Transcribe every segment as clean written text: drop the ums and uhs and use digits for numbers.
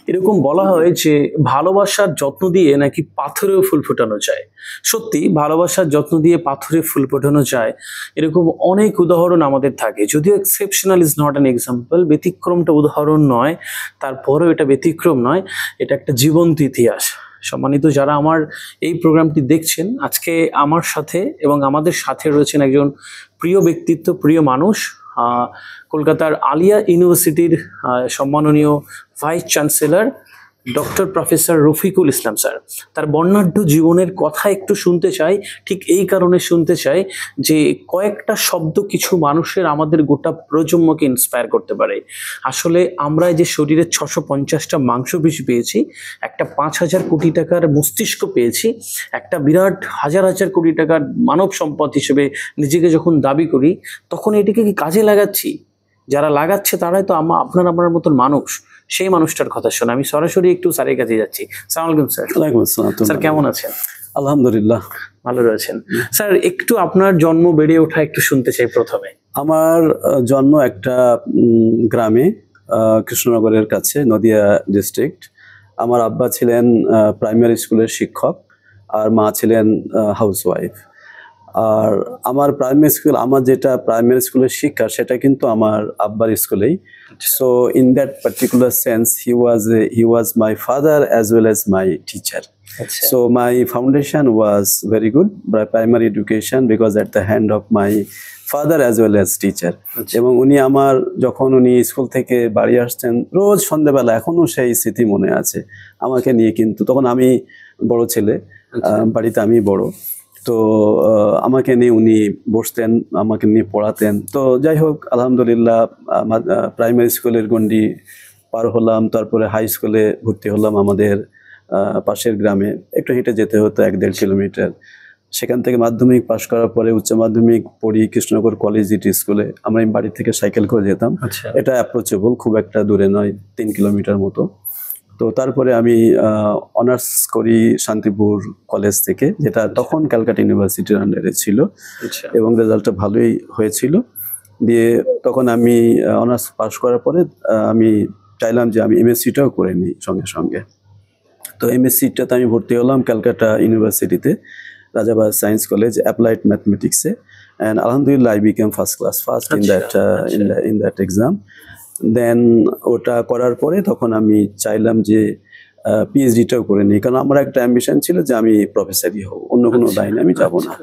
এরকম বলা হয় যে ভালোবাসার যত্ন দিয়ে নাকি পাথরেও ফুল ফোটানো যায়। সত্যি ভালোবাসার যত্ন দিয়ে পাথরে ফুল ফোটানো যায়, এরকম অনেক উদাহরণ আমাদের থাকে। যদিও exceptional is not an example, ব্যতিক্রমটা উদাহরণ নয়, তারপরেও এটা ব্যতিক্রম নয়, এটা একটা জীবন্ত ইতিহাস। সম্মানিত যারা আমার এই প্রোগ্রামটি দেখছেন, আজকে আমার সাথে এবং আমাদের সাথে রয়েছেন একজন প্রিয় ব্যক্তিত্ব, প্রিয় মানুষ, কলকাতার আলিয়া ইউনিভার্সিটির সম্মাননীয় vice chancellor doctor professor Rafiqul Islam sir. তার বর্ণাঢ্য জীবনের কথা একটু শুনতে চাই, ঠিক এই কারণে শুনতে চাই যে কয়েকটা শব্দ কিছু মানুষের আমাদের গোটা প্রজন্মকে ইন্সপায়ার করতে পারে। আসলে আমরা যে শরীরে 650টা মাংসপেশি পেয়েছি, একটা 5,000 কোটি টাকার মস্তিষ্ক পেয়েছি, একটা বিরাট হাজার হাজার কোটি টাকার মানব সম্পদ হিসেবে নিজেকে যখন দাবি করি, তখন এটিকে কি কাজে লাগাচ্ছি? যারা লাগাচ্ছে তারাই তো আপনার আমার মতন মানুষ। সেই মানুষটার কথা শোনা আমি সরাসরি একটু স্যারের কাছে যাচ্ছি। আসসালামু আলাইকুম স্যার। ওয়ালাইকুম আসসালাম। স্যার কেমন আছেন? আলহামদুলিল্লাহ ভালো রয়েছেন। স্যার একটু আপনার জন্ম বেড়ে ওঠা একটু শুনতে চাই প্রথমে। আমার জন্ম একটা গ্রামে, কৃষ্ণনগরের কাছে, নদিয়া ডিস্ট্রিক্ট। আমার আব্বা ছিলেন প্রাইমারি স্কুলের শিক্ষক আর মা ছিলেন হাউসওয়াইফ। আর আমার যেটা প্রাইমারি স্কুলের শিক্ষা সেটা কিন্তু আমার আব্বার স্কুলেই। So in that particular sense he was my father as well as my teacher. So my foundation was very good by primary education because at the hand of my father as well as teacher. এবং যখন উনি school থেকে বাড়ি আসতেন রোজ সন্ধ্যাবেলা, এখনো সেই স্মৃতি মনে আছে আমাকে নিয়ে। কিন্তু তখন আমি বড় ছেলে, বাড়িতে আমি বড়, তো আমাকে নিয়ে উনি বসতেন, আমাকে নিয়ে পড়াতেন। তো যাই হোক, আলহামদুলিল্লাহ প্রাইমারি স্কুলের গণ্ডি পার হলাম, তারপরে হাই স্কুলে ভর্তি হলাম আমাদের পাশের গ্রামে, একটু হেঁটে যেতে হতো 1-1.5 কিলোমিটার। সেখান থেকে মাধ্যমিক পাশ করার পরে উচ্চ মাধ্যমিক পড়ি কৃষ্ণনগর কলেজিয়েটি স্কুলে। আমরা বাড়ি থেকে সাইকেল করে যেতাম, এটা অ্যাপ্রোচেবল, খুব একটা দূরে নয়, 3 কিলোমিটার মতো। তো তারপরে আমি অনার্স করি শান্তিপুর কলেজ থেকে, যেটা তখন ক্যালকাটা ইউনিভার্সিটির আন্ডারে ছিল, এবং রেজাল্টটা ভালোই হয়েছিল। দিয়ে তখন আমি অনার্স পাশ করার পরে আমি চাইলাম যে আমি এমএসসিটাও করে নিই সঙ্গে সঙ্গে। তো এমএসসিটাতে আমি ভর্তি হলাম ক্যালকাটা ইউনিভার্সিটিতে, রাজাবাহাদুর সায়েন্স কলেজ, অ্যাপ্লাইড ম্যাথমেটিক্সে। অ্যান্ড আলহামদুলিল্লাহ I became first in that exam. Then ওটা করার পরে তখন আমি চাইলাম যে পিএইচডিটাও করে নিই, কারণ আমার একটা অ্যাম্বিশন ছিল যে আমি প্রফেসরই হব, অন্য কোনো লাইনে আমি যাব না।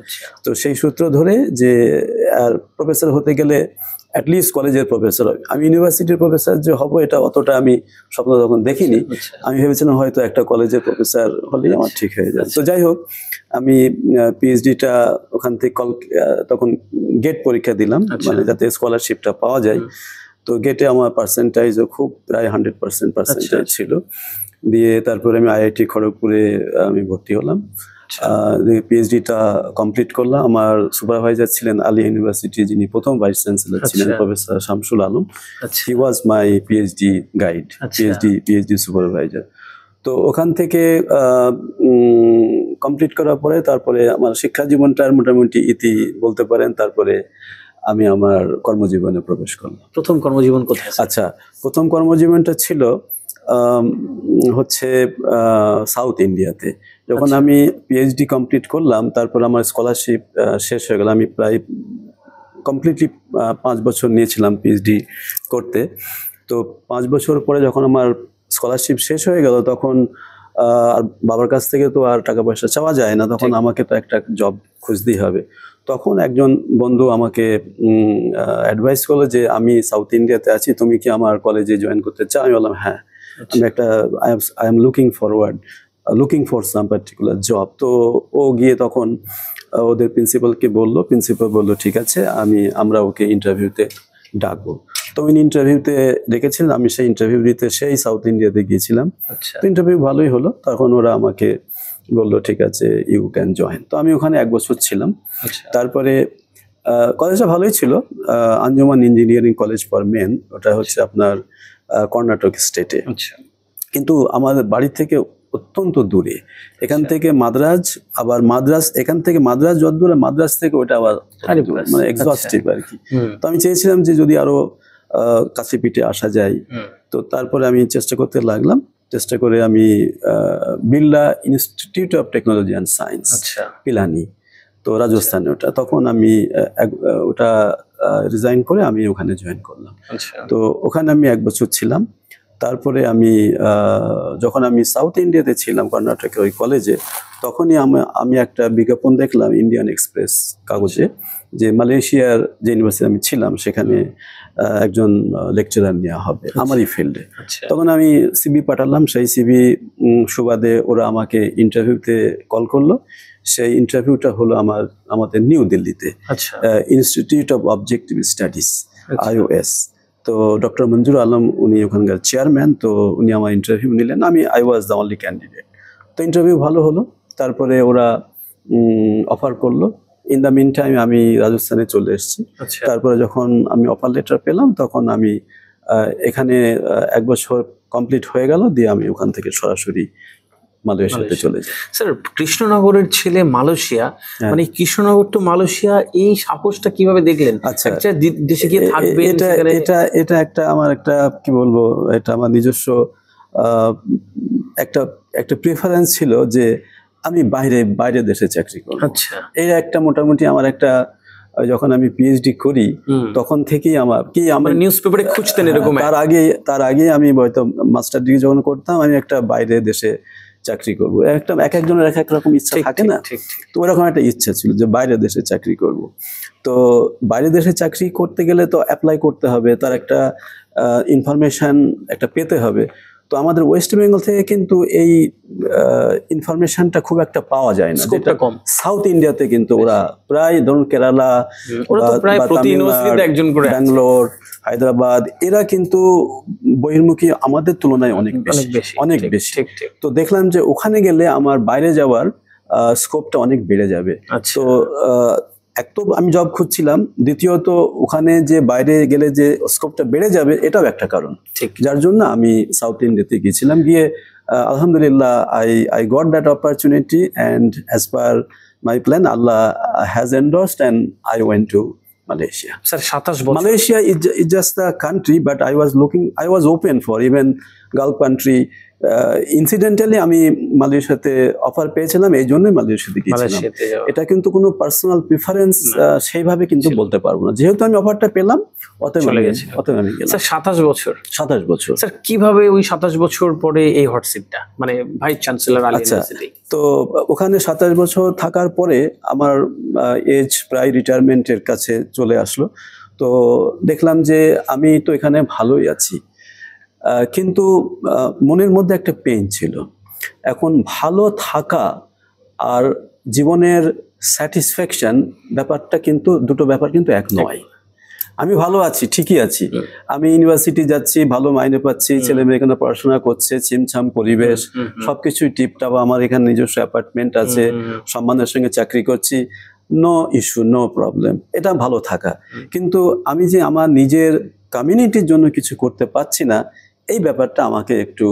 তো সেই সূত্র ধরে যে আর প্রফেসর হতে গেলে অ্যাটলিস্ট কলেজের প্রফেসর হবে। আমি ইউনিভার্সিটির প্রফেসর যে হব এটা অতটা আমি স্বপ্ন তখন দেখিনি। আমি ভেবেছিলাম হয়তো একটা কলেজের প্রফেসর হলেই আমার ঠিক হয়ে যায়। তো যাই হোক, আমি পিএইচডিটা ওখান থেকে তখন গেট পরীক্ষা দিলাম, মানে যাতে স্কলারশিপটা পাওয়া যায়। তো গেটে আমার পার্সেন্টাইজও খুব প্রায় 100% পার্সেন্টাইজ ছিল। দিয়ে তারপরে আমি আইআইটি খড়গপুরে আমি ভর্তি হলাম, পিএইচডিটা কমপ্লিট করলাম। আমার সুপারভাইজার ছিলেন আলিয়া ইউনিভার্সিটি, যিনি প্রথম ভাইস চ্যান্সেলর ছিলেন, প্রফেসর শামসুল আলম। হি ওয়াজ মাই পিএইচডি গাইড, পিএইচডি সুপারভাইজার। তো ওখান থেকে কমপ্লিট করার পরে তারপরে আমার শিক্ষা জীবনটার মোটামুটি ইতি বলতে পারেন। তারপরে আমি আমার কর্মজীবনে প্রবেশ করলাম। প্রথম কর্মজীবন কোথায়? আচ্ছা, প্রথম কর্মজীবনটা ছিল হচ্ছে সাউথ ইন্ডিয়াতে। যখন আমি পিএইচডি কমপ্লিট করলাম, তারপর আমার স্কলারশিপ শেষ হয়ে গেল। আমি প্রায় কমপ্লিটলি 5 বছর নিয়েছিলাম পিএইচডি করতে। তো 5 বছর পরে যখন আমার স্কলারশিপ শেষ হয়ে গেল, তখন আর বাবার কাছ থেকে তো আর টাকা পয়সা চাওয়া যায় না, তখন আমাকে তো একটা জব খুঁজতেই হবে। তখন একজন বন্ধু আমাকে অ্যাডভাইস করলো যে আমি সাউথ ইন্ডিয়াতে আছি, তুমি কি আমার কলেজে জয়েন করতে চাও? আমি বললাম হ্যাঁ, আমি I am looking for some particular job. তো ও গিয়ে তখন ওদের প্রিন্সিপালকে বললো, প্রিন্সিপাল বললো ঠিক আছে, আমরা ওকে ইন্টারভিউতে ডাকবো। তো উনি ইন্টারভিউতে ডেকেছিলেন, আমি সেই ইন্টারভিউ দিতে সেই সাউথ ইন্ডিয়াতে গিয়েছিলাম। তো ইন্টারভিউ ভালোই হলো, তখন ওরা আমাকে বললো ঠিক আছে ইউ ক্যান জয়েন। তো আমি ওখানে 1 বছর ছিলাম। তারপরে কলেজটা ভালোই ছিল, Anjuman engineering college for men, ওটা হচ্ছে আপনার কর্ণাটক স্টেটে। কিন্তু আমাদের বাড়ি থেকে অত্যন্ত দূরে, এখান থেকে মাদ্রাজ, আবার এখান থেকে মাদ্রাজ যতদূর, মাদ্রাজ থেকে ওটা আবার মানে এক্সস্টিভ আর কি। তো আমি চেয়েছিলাম যে যদি আরো কাছে পিঠে আসা যায়। তো তারপরে আমি চেষ্টা করতে লাগলাম। চেষ্টা করে আমি Birla institute of technology and science, আচ্ছা পিলানি, তো রাজস্থানে ওটা। তখন আমি ওটা রিজাইন করে আমি ওখানে জয়েন করলাম। আচ্ছা তো ওখানে আমি 1 বছর ছিলাম। তারপরে আমি যখন আমি সাউথ ইন্ডিয়াতে ছিলাম কর্ণাটকের ওই কলেজে, তখনই আমি একটা বিজ্ঞাপন দেখলাম ইন্ডিয়ান এক্সপ্রেস কাগজে যে মালয়েশিয়ার যে ইউনিভার্সিটি আমি ছিলাম সেখানে একজন লেকচারার নেওয়া হবে আমারই ফিল্ডে। আচ্ছা তখন আমি সিভি পাঠালাম, সেই সিভি সুবাদে ওরা আমাকে ইন্টারভিউতে কল করলো। সেই ইন্টারভিউটা হলো আমাদের নিউ দিল্লিতে, আচ্ছা institute of objective studies, IOS। তো ডক্টর মঞ্জুর আলম উনি ওখানকার চেয়ারম্যান, তো উনি আমার ইন্টারভিউ নিলেন। I was the only candidate. তো ইন্টারভিউ ভালো হলো, তারপরে ওরা অফার করলো। ইন দ্য মিন টাইম আমি রাজস্থানে চলে এসেছি। আচ্ছা তারপরে যখন আমি অফার লেটার পেলাম তখন আমি এখানে 1 বছর কমপ্লিট হয়ে গেল, দিয়ে আমি ওখান থেকে সরাসরি মালয়েশিয়াতে চলে যাই। স্যার কৃষ্ণনগরের ছেলে মালয়েশিয়া, মানে কৃষ্ণনগর টু মালয়েশিয়া, এই সাহসটা কিভাবে দেখলেন? আচ্ছা, একটা দেশে গিয়ে থাকবেন, এটা একটা আমার একটা কি বলবো, এটা আমার নিজস্ব একটা প্রেফারেন্স ছিল যে আমি বাইরে দেশে চাকরি করব। আচ্ছা এই একটা মোটামুটি আমার একটা, যখন আমি পিএইচডি করি তখন থেকেই আমার নিউজ পেপারে খুঁজতেন এরকম? তার আগে আমি হয়তো মাস্টার ডিগ্রি যখন করতাম আমি একটা বাইরে দেশে চাকরি করবো। এক একজনের এক এক রকম ইচ্ছা থাকে না, তো ওরকম একটা ইচ্ছা ছিল যে বাইরে দেশে চাকরি করব। তো বাইরে দেশে চাকরি করতে গেলে তো অ্যাপ্লাই করতে হবে, তার একটা ইনফরমেশন একটা পেতে হবে। তো আমাদের ওয়েস্ট বেঙ্গল থেকে কিন্তু এই ইনফরমেশনটা খুব একটা পাওয়া যায় না, যেটা সাউথ ইন্ডিয়াতে কিন্তু ওরা প্রায়, ধরুন কেরালা, ব্যাঙ্গালোর, হায়দ্রাবাদ, এরা কিন্তু বহির্মুখী আমাদের তুলনায় অনেক বেশি। তো দেখলাম যে ওখানে গেলে আমার বাইরে যাওয়ার স্কোপটা অনেক বেড়ে যাবে। তো এক তো আমি জব খুঁজছিলাম, দ্বিতীয়ত ওখানে যে বাইরে গেলে যে স্কোপটা বেড়ে যাবে এটাও একটা কারণ, যার জন্য আমি সাউথ ইন্ডিয়াতে গিয়েছিলাম। গিয়ে আলহামদুলিল্লাহ I got that opportunity, and as per my plan আল্লাহ has endorsed and I went to Malaysia. Sir, 27 বছর। Malaysia is just a country, but I was open for even Gulf country. Incidentally আমি মালয়েশিয়াতে offer পেয়েছিলাম, এই জন্যই মালয়েশিয়াতে গিয়েছিলাম। এটা কিন্তু কোনো পার্সোনাল প্রিফারেন্স সেইভাবে কিন্তু বলতে পারবো না, যেহেতু আমি অফারটা পেলাম অতএব আমি গেলাম। স্যার 27 বছর। স্যার কিভাবে ওই 27 বছর পরে এই হট সিটটা, মানে ভাইস চ্যান্সেলর আলী ইউনিভার্সিটি? তো ওখানে 27 বছর থাকার পরে আমার এজ প্রায় রিটায়ারমেন্টের কাছে চলে আসলো। তো দেখলাম যে আমি তো এখানে ভালোই আছি, কিন্তু মনের মধ্যে একটা পেইন ছিল। এখন ভালো থাকা আর জীবনের স্যাটিসফ্যাকশন ব্যাপারটা কিন্তু, দুটো ব্যাপার কিন্তু এক নয়। আমি ভালো আছি, ঠিকই আছি, আমি ইউনিভার্সিটি যাচ্ছি, ভালো মাইনে পাচ্ছি, ছেলে মেয়ে এখানে পড়াশোনা করছে, ছিমছাম পরিবেশ, সবকিছুই টিপটাপ, আমার এখানে নিজস্ব অ্যাপার্টমেন্ট আছে, সম্মানের সঙ্গে চাকরি করছি, নো ইস্যু, নো প্রবলেম, এটা ভালো থাকা। কিন্তু আমি যে আমার নিজের কমিউনিটির জন্য কিছু করতে পারছি না, এই ব্যাপারটা আমাকে একটু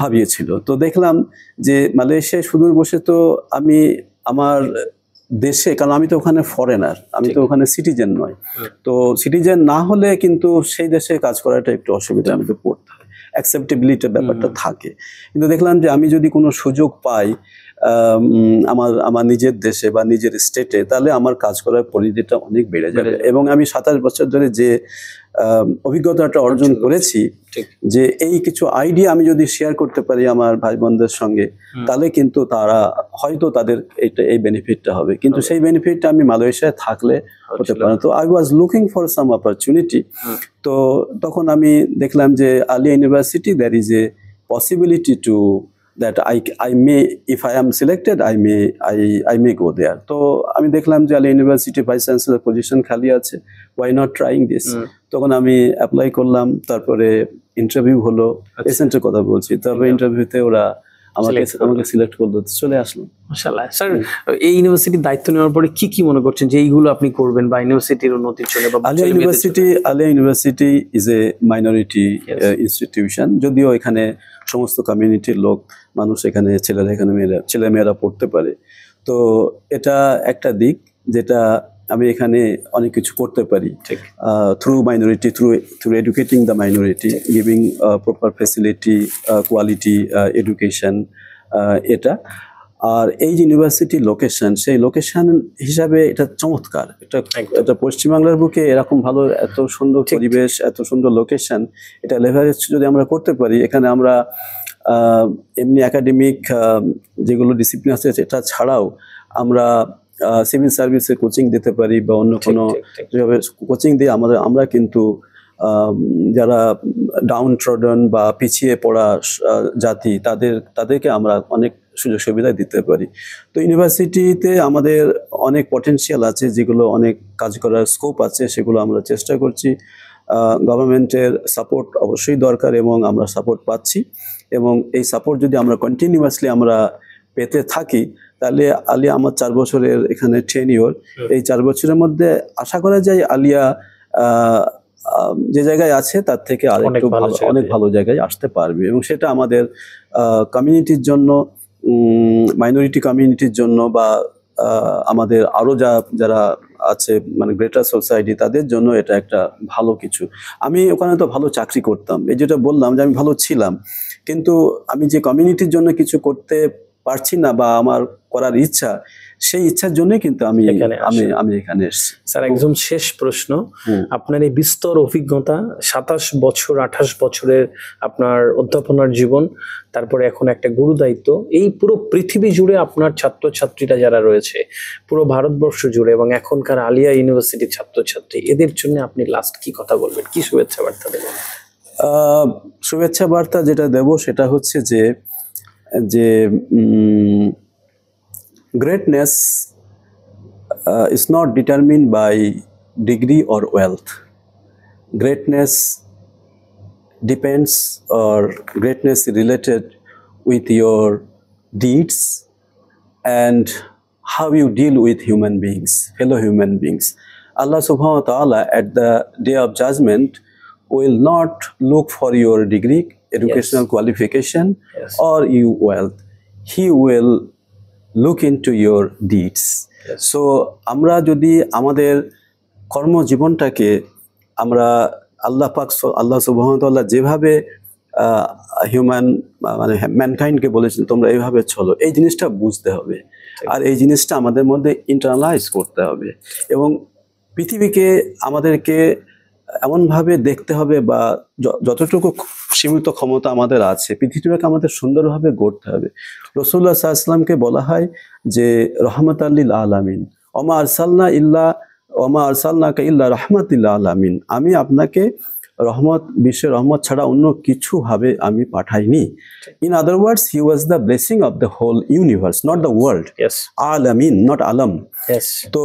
ভাবিয়েছিল। তো দেখলাম যে মালয়েশিয়ায় সুদূর বসে তো আমি আমার দেশে, কারণ আমি তো ওখানে ফরেনার, আমি তো ওখানে সিটিজেন নয়, তো সিটিজেন না হলে কিন্তু সেই দেশে কাজ করাটা একটু অসুবিধা আমি তো পড়তে হয়, অ্যাকসেপ্টেবিলিটির ব্যাপারটা থাকে। কিন্তু দেখলাম যে আমি যদি কোনো সুযোগ পাই আমার নিজের দেশে বা নিজের স্টেটে, তাহলে আমার কাজ করার পরিধিটা অনেক বেড়ে যাবে। এবং আমি 27 বছর ধরে যে অভিজ্ঞতাটা অর্জন করেছি, যে এই কিছু আইডিয়া আমি যদি শেয়ার করতে পারি আমার ভাই বোনদের সঙ্গে, তাহলে কিন্তু তারা হয়তো তাদের এই বেনিফিটটা হবে, কিন্তু সেই বেনিফিটটা আমি মালয়েশিয়ায় থাকলে হতে পারে। তো I was looking for some opportunity. তো তখন আমি দেখলাম যে Aliah university, there is a possibility to that I may, if I am selected, I may go there. তো আমি দেখলাম যে Aliah university vice chancellor position খালি আছে, why not trying this? তখন আমি অ্যাপ্লাই করলাম, তারপরে ইন্টারভিউ হলো, এসেন্টের কথা বলছি, তারপরে ইন্টারভিউতে ওরা আমাকে সিলেক্ট করলো, চলে আসলো। মাশাআল্লাহ। স্যার, এই ইউনিভার্সিটির দায়িত্ব নেওয়ার পরে কি মনে করছেন যে এইগুলো আপনি করবেন বা ইউনিভার্সিটির উন্নতির জন্য? Aliah university is a minority institution, যদিও এখানে সমস্ত কমিউনিটির মানুষ এখানে, ছেলেমেয়েরা পড়তে পারে। তো এটা একটা দিক যেটা আমি এখানে অনেক কিছু করতে পারি ঠিক through minority, through educating the minority, giving proper facility, quality education, এটা। আর এই যে ইউনিভার্সিটি লোকেশন, সেই লোকেশন হিসাবে এটা চমৎকার। এটা পশ্চিমবাংলার বুকে এরকম ভালো, এত সুন্দর পরিবেশ, এত সুন্দর লোকেশন, এটা লেভারেজ যদি আমরা করতে পারি, এখানে আমরা এমনি একাডেমিক যেগুলো ডিসিপ্লিন আছে এটা ছাড়াও আমরা সিভিল সার্ভিসে কোচিং দিতে পারি বা অন্য কোনো যেভাবে কোচিং দিয়ে আমরা কিন্তু যারা ডাউন ট্রডন বা পিছিয়ে পড়া জাতি, তাদেরকে আমরা অনেক সুযোগ সুবিধা দিতে পারি। তো ইউনিভার্সিটিতে আমাদের অনেক পটেনশিয়াল আছে, যেগুলো অনেক কাজ করার স্কোপ আছে, সেগুলো আমরা চেষ্টা করছি। গভর্নমেন্টের সাপোর্ট অবশ্যই দরকার এবং আমরা সাপোর্ট পাচ্ছি, এবং এই সাপোর্ট যদি আমরা কন্টিনিউয়াসলি আমরা পেতে থাকি, তাহলে আলিয়া, আমার 4 বছরের এখানে টেনিওর, এই 4 বছরের মধ্যে আশা করা যায় আলিয়া যে জায়গায় আছে তার থেকে আরেকটু ভালো, অনেক ভালো জায়গায় আসতে পারবে। এবং সেটা আমাদের কমিউনিটির জন্য, মাইনরিটি কমিউনিটির জন্য, বা আমাদের আরো যারা আছে মানে গ্রেটার সোসাইটি, তাদের জন্য এটা একটা ভালো কিছু। আমি ওখানে তো ভালো চাকরি করতাম, এই যেটা বললাম যে আমি ভালো ছিলাম, কিন্তু আমি যে কমিউনিটির জন্য কিছু করতে পারছি না বা আমার করার ইচ্ছা, সেই ইচ্ছার জন্য কিন্তু আমি এখানে এসেছি। স্যার, একদম শেষ প্রশ্ন, আপনার এই বিস্তর অভিজ্ঞতা, 27 বছর 28 বছরের আপনার অধ্যাপনার জীবন, তারপরে এখন একটা গুরু দায়িত্ব, এই পুরো পৃথিবী জুড়ে আপনার ছাত্রছাত্রীরা যারা রয়েছে, পুরো ভারতবর্ষ জুড়ে, এবং এখনকার আলিয়া ইউনিভার্সিটির ছাত্রছাত্রী, এদের জন্য আপনি লাস্ট কি কথা বলবেন, কি শুভেচ্ছা বার্তা দেবেন? শুভেচ্ছা বার্তা যেটা দেব সেটা হচ্ছে যে greatness is not determined by degree or wealth. Greatness depends, or greatness is related with your deeds and how you deal with human beings, fellow human beings. Allah subhanahu wa ta'ala at the day of judgment will not look for your degree, educational qualification, or your wealth. He will look into your deeds. So আমরা যদি আমাদের কর্মজীবনটাকে আমরা আল্লাহ সুবহানাহু ওয়া তাআলা যেভাবে মানে ম্যানকাইন্ডকে বলেছেন তোমরা এইভাবে চলো, এই জিনিসটা বুঝতে হবে, আর এই জিনিসটা আমাদের মধ্যে ইন্টারনালাইজ করতে হবে, এবং পৃথিবীকে আমাদেরকে এমনভাবে দেখতে হবে, বা যতটুকু সীমিত ক্ষমতা আমাদের আছে, পৃথিবীটাকে আমাদের সুন্দরভাবে গড়তে হবে। রাসূলুল্লাহ সাল্লাল্লাহু আলাইহি ওয়াসাল্লামকে বলা হয় যে রহমাতাল লিল আলামিন, ওমা আরসালনাকা ইল্লা রাহমাতাল লিল আলামিন, আমি আপনাকে বিশ্বের রহমত ছাড়া অন্য কিছু ভাবে আমি পাঠাইনি। In other words, he was the blessing of the whole universe, not the world. আলামিন, নট আলম। তো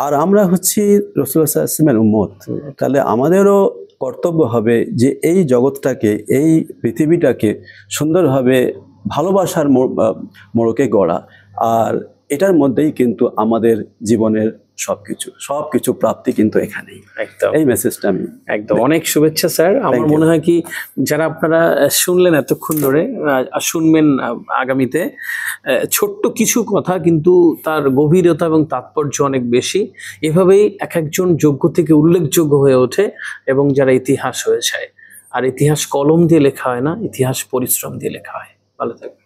আর আমরা হচ্ছি রাসূলুল্লাহ সাল্লাল্লাহু আলাইহি ওয়াসাল্লামের উম্মত, তাহলে আমাদেরও কর্তব্য হবে যে এই জগৎটাকে, এই পৃথিবীটাকে সুন্দরভাবে ভালোবাসার মোড়কে গড়া, আর এটার মধ্যেই কিন্তু আমাদের জীবনের সবকিছু প্রাপ্তি কিন্তু এখানেই। একদম, এই মেসেজটা আমি একদম। অনেক শুভেচ্ছা স্যার। আমার মনে হয় কি, যারা আপনারা শুনলেন এতক্ষণ ধরে, শুনবেন আগামীতে, ছোট্ট কিছু কথা কিন্তু তার গভীরতা এবং তাৎপর্য অনেক বেশি। এভাবেই এক একজন যোগ্য থেকে উল্লেখযোগ্য হয়ে ওঠে, এবং যারা ইতিহাস হয়ে যায়। আর ইতিহাস কলম দিয়ে লেখা হয় না, ইতিহাস পরিশ্রম দিয়ে লেখা হয়। ভালো থাকবেন।